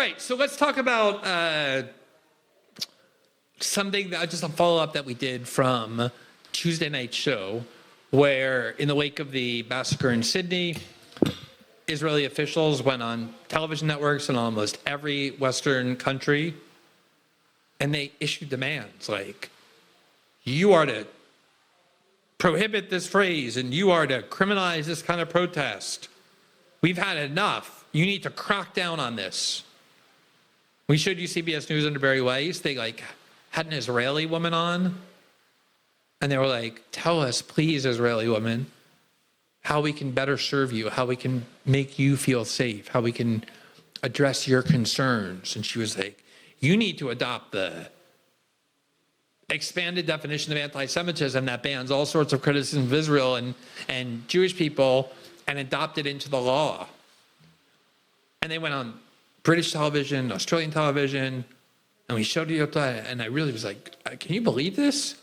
right, so let's talk about something that just a follow-up that we did from Tuesday night's show, where in the wake of the massacre in Sydney, Israeli officials went on television networks in almost every Western country, and they issued demands like, you are to prohibit this phrase, and you are to criminalize this kind of protest. We've had enough. You need to crack down on this. We showed you CBS News under Barry Weiss. They had an Israeli woman on, and they were like, tell us, please, Israeli woman, how we can better serve you, how we can make you feel safe, how we can address your concerns. And she was like, you need to adopt the expanded definition of anti-Semitism that bans all sorts of criticism of Israel and Jewish people and adopt it into the law. And they went on British television, Australian television, and we showed you, and I really was like, can you believe this?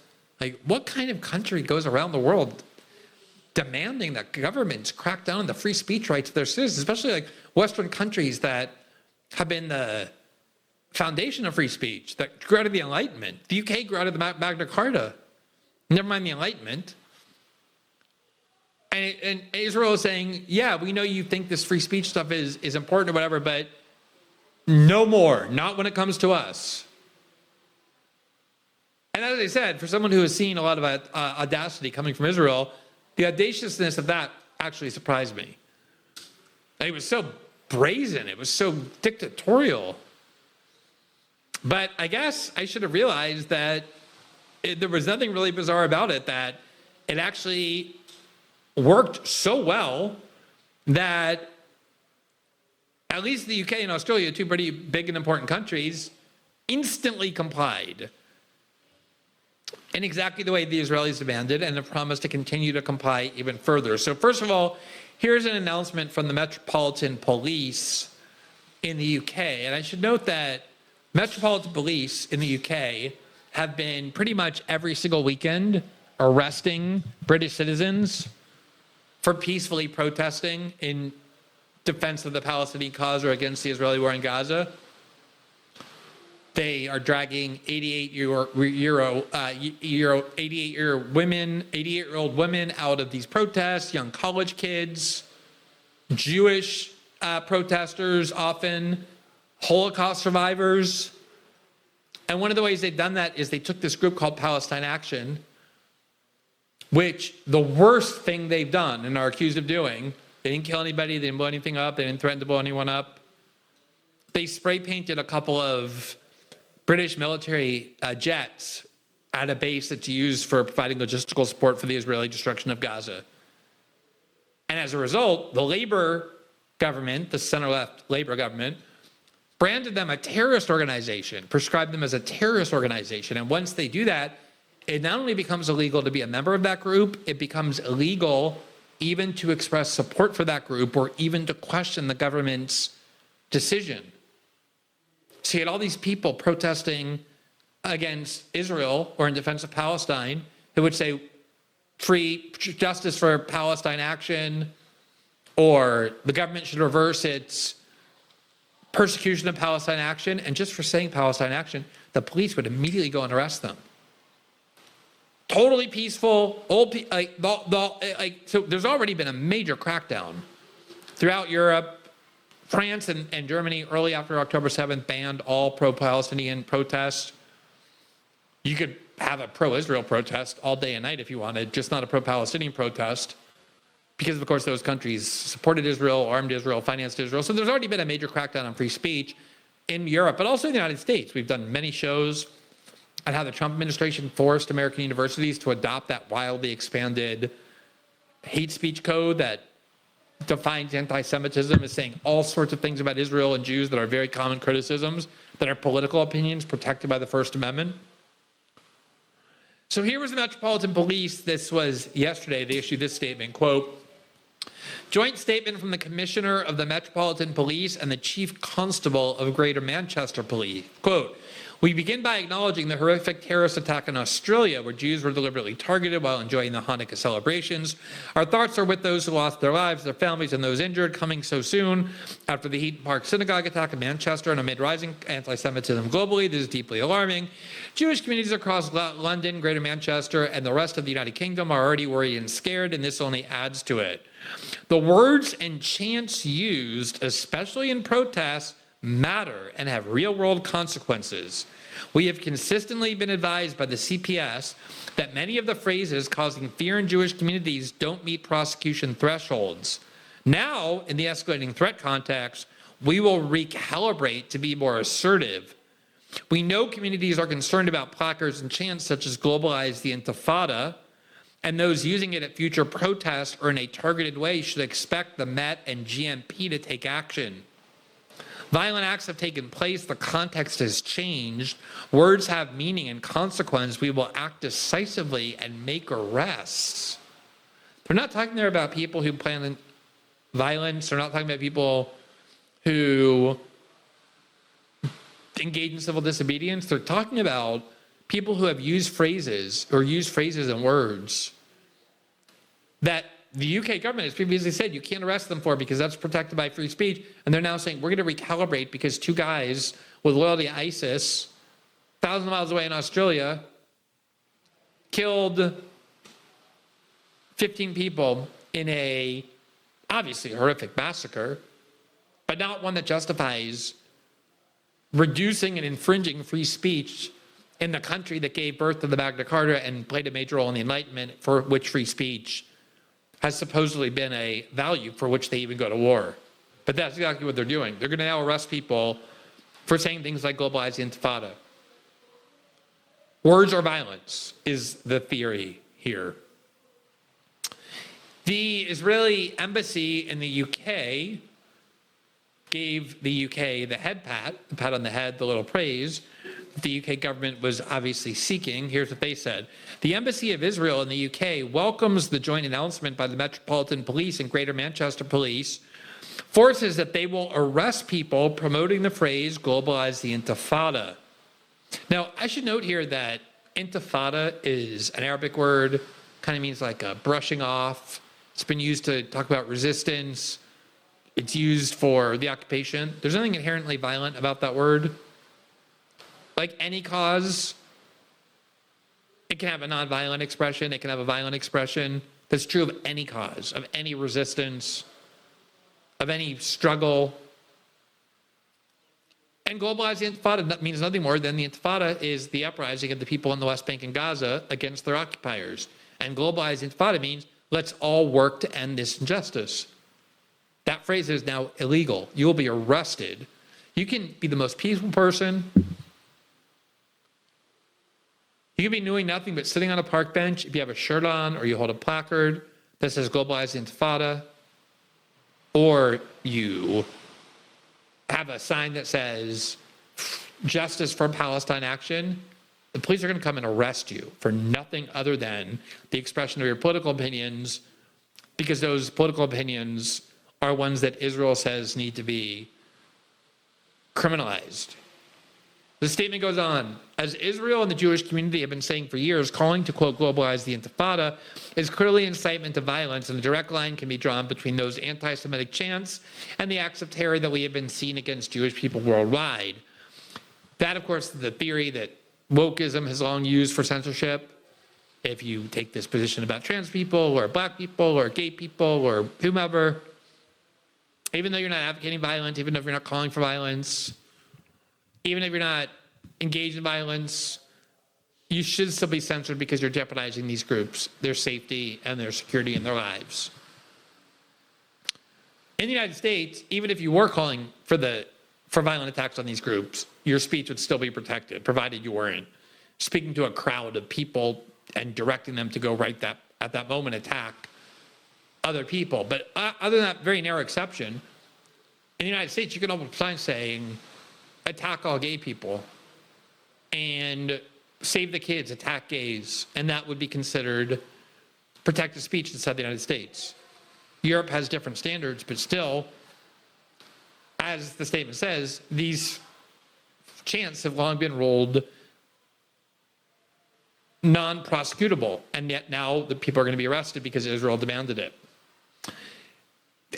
Like, what kind of country goes around the world demanding that governments crack down on the free speech rights of their citizens, especially like Western countries that have been the foundation of free speech, that grew out of the Enlightenment. The UK grew out of the Magna Carta, never mind the Enlightenment. And Israel is saying, yeah, we know you think this free speech stuff is important or whatever, but no more, not when it comes to us. And as I said, for someone who has seen a lot of audacity coming from Israel, the audaciousness of that actually surprised me. It was so brazen, it was so dictatorial. But I guess I should have realized that there was nothing really bizarre about it, that it actually worked so well that at least the UK and Australia, two pretty big and important countries, instantly complied in exactly the way the Israelis demanded and have promised to continue to comply even further. So first of all, here's an announcement from the Metropolitan Police in the UK. And I should note that Metropolitan Police in the UK have been pretty much every single weekend arresting British citizens for peacefully protesting in defense of the Palestinian cause or against the Israeli war in Gaza. They are dragging 88-year-old women out of these protests, young college kids, Jewish protesters, often Holocaust survivors. And one of the ways they've done that is they took this group called Palestine Action, which the worst thing they've done and are accused of doing, they didn't kill anybody, they didn't blow anything up, they didn't threaten to blow anyone up. They spray painted a couple of British military jets at a base that's used for providing logistical support for the Israeli destruction of Gaza. And as a result, the Labour government, the center-left Labour government, branded them a terrorist organization, prescribed them as a terrorist organization. And once they do that, it not only becomes illegal to be a member of that group, it becomes illegal even to express support for that group or even to question the government's decision. So you had all these people protesting against Israel or in defense of Palestine who would say free justice for Palestine Action, or the government should reverse its persecution of Palestine Action. And just for saying Palestine Action, the police would immediately go and arrest them. Totally peaceful, so there's already been a major crackdown throughout Europe. France and Germany, early after October 7th, banned all pro-Palestinian protests. You could have a pro-Israel protest all day and night if you wanted, just not a pro-Palestinian protest, because of course those countries supported Israel, armed Israel, financed Israel. So there's already been a major crackdown on free speech in Europe, but also in the United States. We've done many shows on how the Trump administration forced American universities to adopt that wildly expanded hate speech code that defines anti-Semitism as saying all sorts of things about Israel and Jews that are very common criticisms, that are political opinions protected by the First Amendment. So here was the Metropolitan Police. This was yesterday. They issued this statement, quote, joint statement from the Commissioner of the Metropolitan Police and the Chief Constable of Greater Manchester Police. Quote, We begin by acknowledging the horrific terrorist attack in Australia, where Jews were deliberately targeted while enjoying the Hanukkah celebrations. Our thoughts are with those who lost their lives, their families, and those injured, coming so soon after the Heaton Park synagogue attack in Manchester and amid rising anti-Semitism globally. This is deeply alarming. Jewish communities across London, Greater Manchester, and the rest of the United Kingdom are already worried and scared, and this only adds to it. The words and chants used, especially in protests, matter and have real-world consequences. We have consistently been advised by the CPS that many of the phrases causing fear in Jewish communities don't meet prosecution thresholds. Now, in the escalating threat context, we will recalibrate to be more assertive. We know communities are concerned about placards and chants such as globalize the Intifada, and those using it at future protests or in a targeted way should expect the Met and GMP to take action. Violent acts have taken place, the context has changed, words have meaning and consequence, we will act decisively and make arrests. They're not talking there about people who plan violence, they're not talking about people who engage in civil disobedience, they're talking about people who have used phrases and words that the UK government has previously said you can't arrest them for because that's protected by free speech. And they're now saying we're going to recalibrate because two guys with loyalty to ISIS, 1,000 miles away in Australia, killed 15 people in a obviously horrific massacre, but not one that justifies reducing and infringing free speech in the country that gave birth to the Magna Carta and played a major role in the Enlightenment, for which free speech has supposedly been a value for which they even go to war. But that's exactly what they're doing. They're going to now arrest people for saying things like globalize the Intifada. Words or violence is the theory here. The Israeli embassy in the UK gave the UK the pat on the head, the little praise the UK government was obviously seeking. Here's what they said. The Embassy of Israel in the UK welcomes the joint announcement by the Metropolitan Police and Greater Manchester Police forces that they will arrest people promoting the phrase globalize the Intifada. Now, I should note here that Intifada is an Arabic word, kind of means like a brushing off. It's been used to talk about resistance. It's used for the occupation. There's nothing inherently violent about that word. Like any cause, it can have a nonviolent expression, it can have a violent expression. That's true of any cause, of any resistance, of any struggle. And globalize the Intifada means nothing more than the Intifada is the uprising of the people in the West Bank and Gaza against their occupiers. And globalize the Intifada means let's all work to end this injustice. That phrase is now illegal. You will be arrested. You can be the most peaceful person. You can be doing nothing but sitting on a park bench if you have a shirt on or you hold a placard that says globalize the Intifada, or you have a sign that says justice for Palestine action. The police are going to come and arrest you for nothing other than the expression of your political opinions, because those political opinions are ones that Israel says need to be criminalized. The statement goes on, as Israel and the Jewish community have been saying for years, calling to, quote, globalize the Intifada is clearly incitement to violence, and a direct line can be drawn between those anti-Semitic chants and the acts of terror that we have been seeing against Jewish people worldwide. That, of course, is the theory that wokeism has long used for censorship. If you take this position about trans people or black people or gay people or whomever, even though you're not advocating violence, even if you're not calling for violence, even if you're not engaged in violence, you should still be censored because you're jeopardizing these groups, their safety and their security in their lives. In the United States, even if you were calling for violent attacks on these groups, your speech would still be protected, provided you weren't speaking to a crowd of people and directing them to go at that moment attack other people. But other than that very narrow exception, in the United States, you can open signs saying, attack all gay people, and save the kids, attack gays, and that would be considered protected speech inside the United States. Europe has different standards, but still, as the statement says, these chance have long been ruled non-prosecutable, and yet now the people are going to be arrested because Israel demanded it.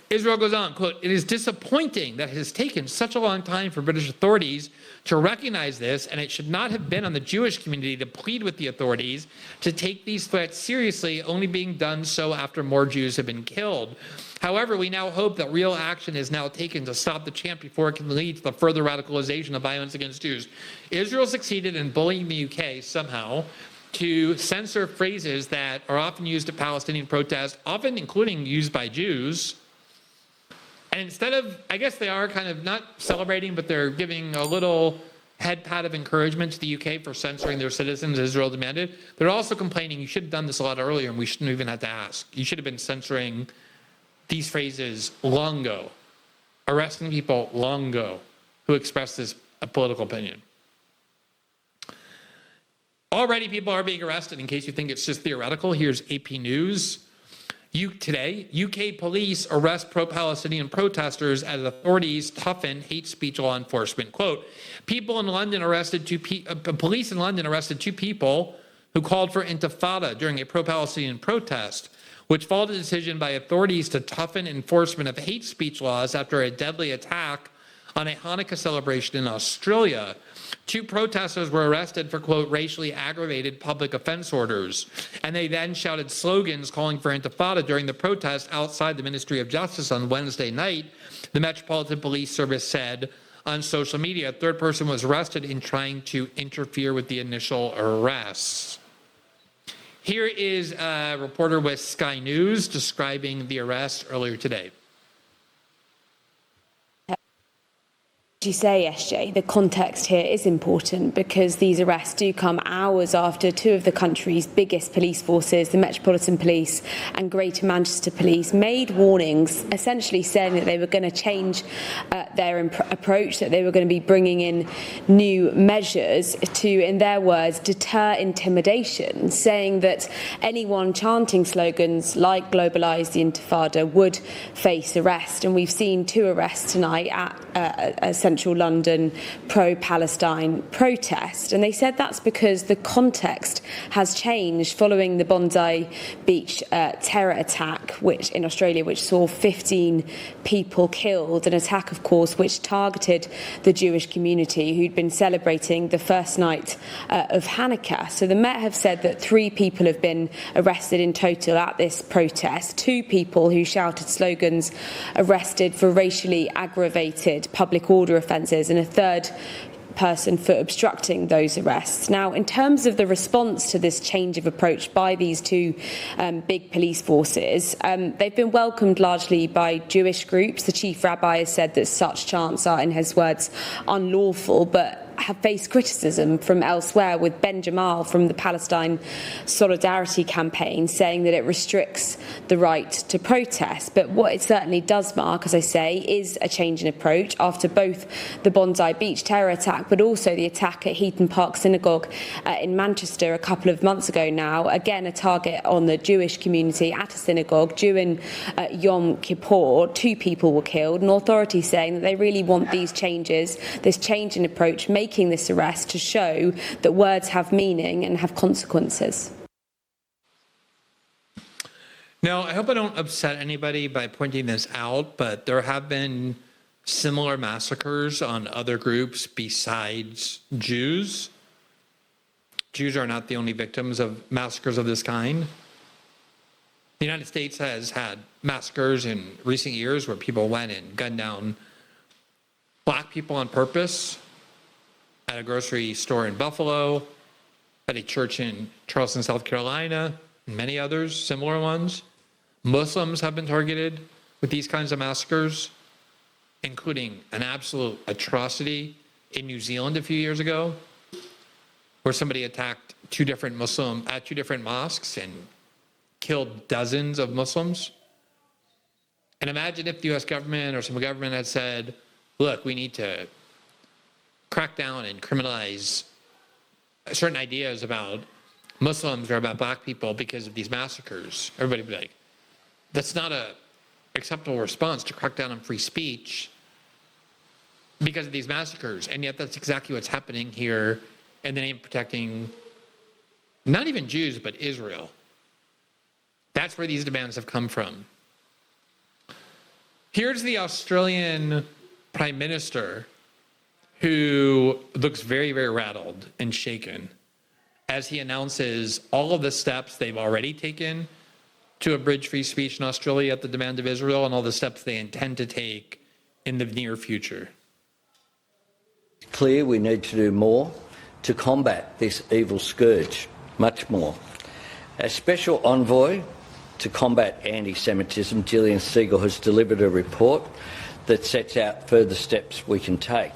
Israel goes on, quote, "It is disappointing that it has taken such a long time for British authorities to recognize this, and it should not have been on the Jewish community to plead with the authorities to take these threats seriously, only being done so after more Jews have been killed. However, we now hope that real action is now taken to stop the chant before it can lead to the further radicalization of violence against Jews." Israel succeeded in bullying the UK somehow to censor phrases that are often used at Palestinian protests, often including used by Jews. And instead of, I guess they are kind of not celebrating, but they're giving a little head pat of encouragement to the UK for censoring their citizens, Israel demanded. They're also complaining, you should have done this a lot earlier and we shouldn't even have to ask. You should have been censoring these phrases long ago, arresting people long ago who express this political opinion. Already people are being arrested. In case you think it's just theoretical, here's AP News. Today, UK police arrest pro-Palestinian protesters as authorities toughen hate speech law enforcement. Quote, police in London arrested two people who called for intifada during a pro-Palestinian protest, which followed a decision by authorities to toughen enforcement of hate speech laws after a deadly attack on a Hanukkah celebration in Australia. Two protesters were arrested for, quote, racially aggravated public offense orders, and they then shouted slogans calling for intifada during the protest outside the Ministry of Justice on Wednesday night, the Metropolitan Police Service said on social media. A third person was arrested in trying to interfere with the initial arrests. Here is a reporter with Sky News describing the arrest earlier today. You say, SJ, the context here is important because these arrests do come hours after two of the country's biggest police forces, the Metropolitan Police and Greater Manchester Police, made warnings essentially saying that they were going to change their approach, that they were going to be bringing in new measures to, in their words, deter intimidation, saying that anyone chanting slogans like "Globalise the Intifada" would face arrest. And we've seen two arrests tonight at central London pro-Palestine protest, and they said that's because the context has changed following the Bondi Beach terror attack, which in Australia, which saw 15 people killed, an attack, of course, which targeted the Jewish community who'd been celebrating the first night of Hanukkah. So the Met have said that 3 people have been arrested in total at this protest, 2 people who shouted slogans arrested for racially aggravated public order offences, and a third person for obstructing those arrests. Now, in terms of the response to this change of approach by these two big police forces, they've been welcomed largely by Jewish groups. The chief rabbi has said that such chants are, in his words, unlawful, but have faced criticism from elsewhere, with Ben Jamal from the Palestine Solidarity Campaign saying that it restricts the right to protest. But what it certainly does mark, as I say, is a change in approach after both the Bondi Beach terror attack, but also the attack at Heaton Park Synagogue in Manchester a couple of months ago now. Again, a target on the Jewish community at a synagogue during Yom Kippur. 2 people were killed, and authorities saying that they really want these changes, this change in approach, making this arrest to show that words have meaning and have consequences. Now, I hope I don't upset anybody by pointing this out, but there have been similar massacres on other groups besides Jews. Jews are not the only victims of massacres of this kind. The United States has had massacres in recent years where people went and gunned down black people on purpose, at a grocery store in Buffalo, at a church in Charleston, South Carolina, and many others, similar ones. Muslims have been targeted with these kinds of massacres, including an absolute atrocity in New Zealand a few years ago, where somebody attacked 2 different mosques and killed dozens of Muslims. And imagine if the US government or some government had said, look, we need to crack down and criminalize certain ideas about Muslims or about black people because of these massacres. Everybody would be like, that's not an acceptable response to crack down on free speech. because of these massacres. And yet that's exactly what's happening here in the name of protecting not even Jews, but Israel. That's where these demands have come from. Here's the Australian Prime Minister, who looks very, very rattled and shaken as he announces all of the steps they've already taken to abridge free speech in Australia at the demand of Israel, and all the steps they intend to take in the near future. Clear we need to do more to combat this evil scourge, much more. As Special Envoy to combat anti-Semitism, Gillian Siegel has delivered a report that sets out further steps we can take.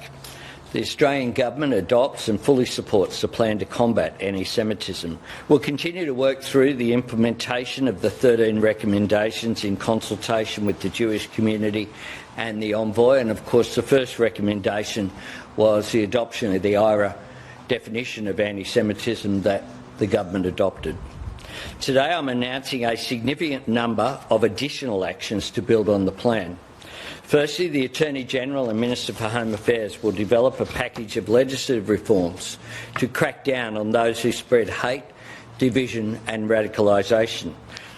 The Australian Government adopts and fully supports the plan to combat anti-Semitism. We'll continue to work through the implementation of the 13 recommendations in consultation with the Jewish community and the Envoy, and of course the first recommendation was the adoption of the IRA definition of anti-Semitism that the Government adopted. Today I'm announcing a significant number of additional actions to build on the plan. Firstly, the Attorney-General and Minister for Home Affairs will develop a package of legislative reforms to crack down on those who spread hate, division and radicalisation.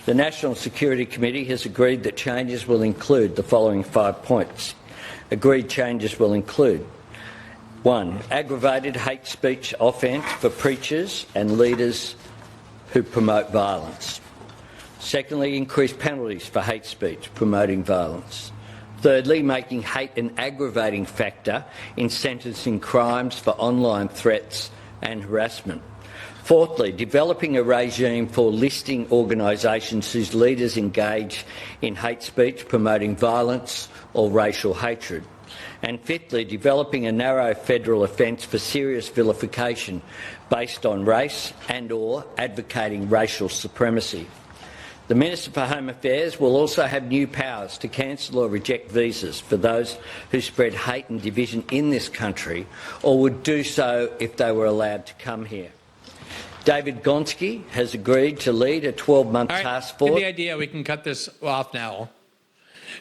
The National Security Committee has agreed that changes will include the following 5 points. Agreed changes will include: 1. Aggravated hate speech offence for preachers and leaders who promote violence. Secondly, increased penalties for hate speech promoting violence. Thirdly, making hate an aggravating factor in sentencing crimes for online threats and harassment. Fourthly, developing a regime for listing organisations whose leaders engage in hate speech promoting violence or racial hatred. And fifthly, developing a narrow federal offence for serious vilification based on race and/or advocating racial supremacy. The Minister for Home Affairs will also have new powers to cancel or reject visas for those who spread hate and division in this country or would do so if they were allowed to come here. David Gonski has agreed to lead a 12-month task force. Get the idea. We can cut this off now.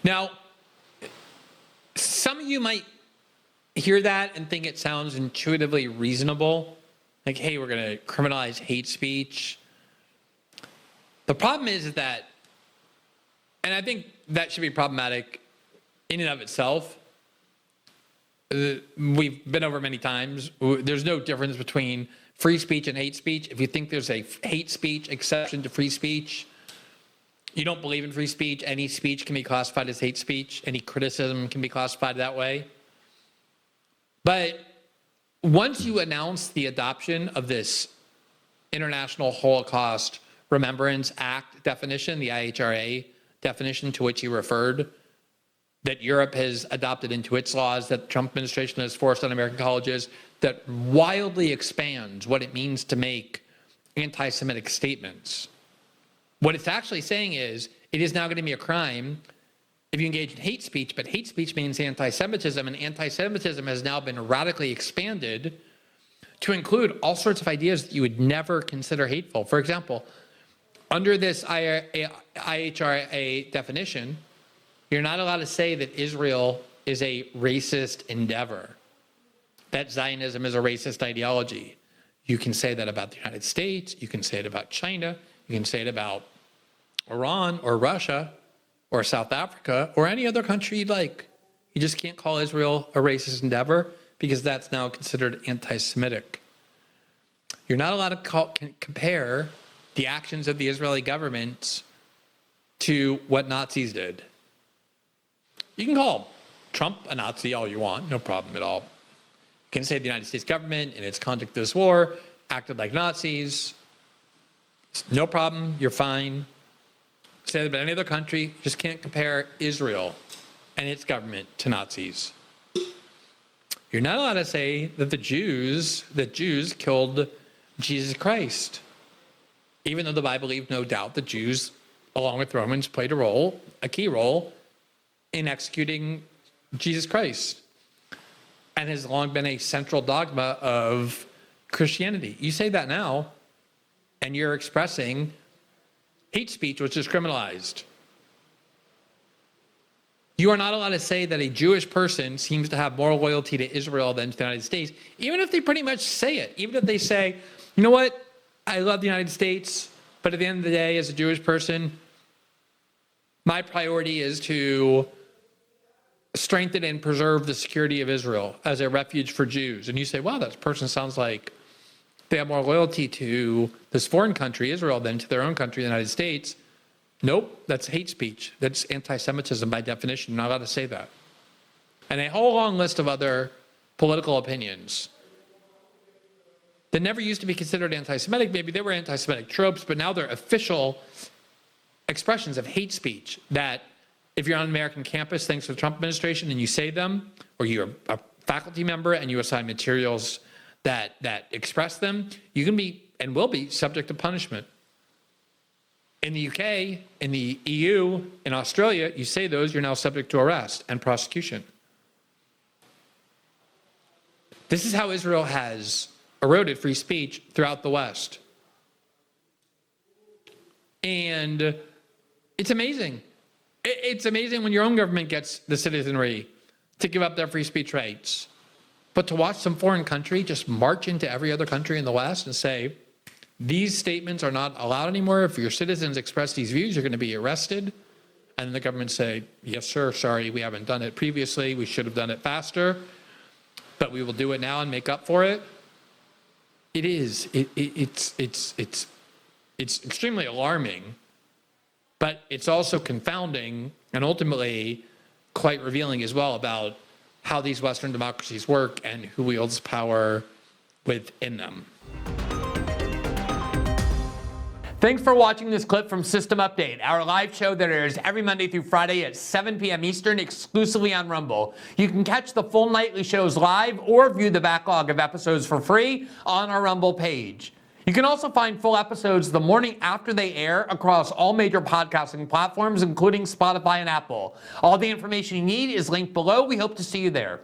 Now, some of you might hear that and think it sounds intuitively reasonable. Like, hey, we're going to criminalize hate speech. The problem is that, and I think that should be problematic in and of itself. We've been over many times. There's no difference between free speech and hate speech. If you think there's a hate speech exception to free speech, you don't believe in free speech. Any speech can be classified as hate speech. Any criticism can be classified that way. But once you announce the adoption of this International Holocaust Remembrance Act definition, the IHRA definition to which he referred, that Europe has adopted into its laws, that the Trump administration has forced on American colleges, that wildly expands what it means to make anti-Semitic statements. What it's actually saying is, it is now going to be a crime if you engage in hate speech, but hate speech means anti-Semitism, and anti-Semitism has now been radically expanded to include all sorts of ideas that you would never consider hateful. For example, under this IHRA definition, you're not allowed to say that Israel is a racist endeavor, that Zionism is a racist ideology. You can say that about the United States, you can say it about China, you can say it about Iran or Russia or South Africa or any other country you'd like. You just can't call Israel a racist endeavor because that's now considered anti-Semitic. You're not allowed to compare the actions of the Israeli government to what Nazis did. You can call Trump a Nazi all you want, no problem at all. You can say the United States government in its conduct of this war acted like Nazis. No problem, you're fine. Say that about any other country, you just can't compare Israel and its government to Nazis. You're not allowed to say that Jews killed Jesus Christ. Even though the Bible leaves no doubt that Jews, along with Romans, played a key role in executing Jesus Christ, and has long been a central dogma of Christianity. You say that now, and you're expressing hate speech, which is criminalized. You are not allowed to say that a Jewish person seems to have more loyalty to Israel than to the United States, even if they pretty much say it. Even if they say, you know what, I love the United States, but at the end of the day, as a Jewish person, my priority is to strengthen and preserve the security of Israel as a refuge for Jews. And you say, wow, that person sounds like they have more loyalty to this foreign country, Israel, than to their own country, the United States. Nope, that's hate speech. That's anti-Semitism by definition. You're not allowed to say that. And a whole long list of other political opinions that never used to be considered anti-Semitic. Maybe they were anti-Semitic tropes, but now they're official expressions of hate speech that if you're on an American campus thanks to the Trump administration and you say them, or you're a faculty member and you assign materials that express them, you can be and will be subject to punishment. In the UK, in the EU, in Australia, you say those, you're now subject to arrest and prosecution. This is how Israel has eroded free speech throughout the West. And it's amazing. It's amazing when your own government gets the citizenry to give up their free speech rights. But to watch some foreign country just march into every other country in the West and say, these statements are not allowed anymore. If your citizens express these views, you're going to be arrested. And the government say, yes, sir, sorry, we haven't done it previously. We should have done it faster, but we will do it now and make up for it. It's extremely alarming, but it's also confounding and ultimately quite revealing as well about how these Western democracies work and who wields power within them. Thanks for watching this clip from System Update, our live show that airs every Monday through Friday at 7 p.m. Eastern, exclusively on Rumble. You can catch the full nightly shows live or view the backlog of episodes for free on our Rumble page. You can also find full episodes the morning after they air across all major podcasting platforms, including Spotify and Apple. All the information you need is linked below. We hope to see you there.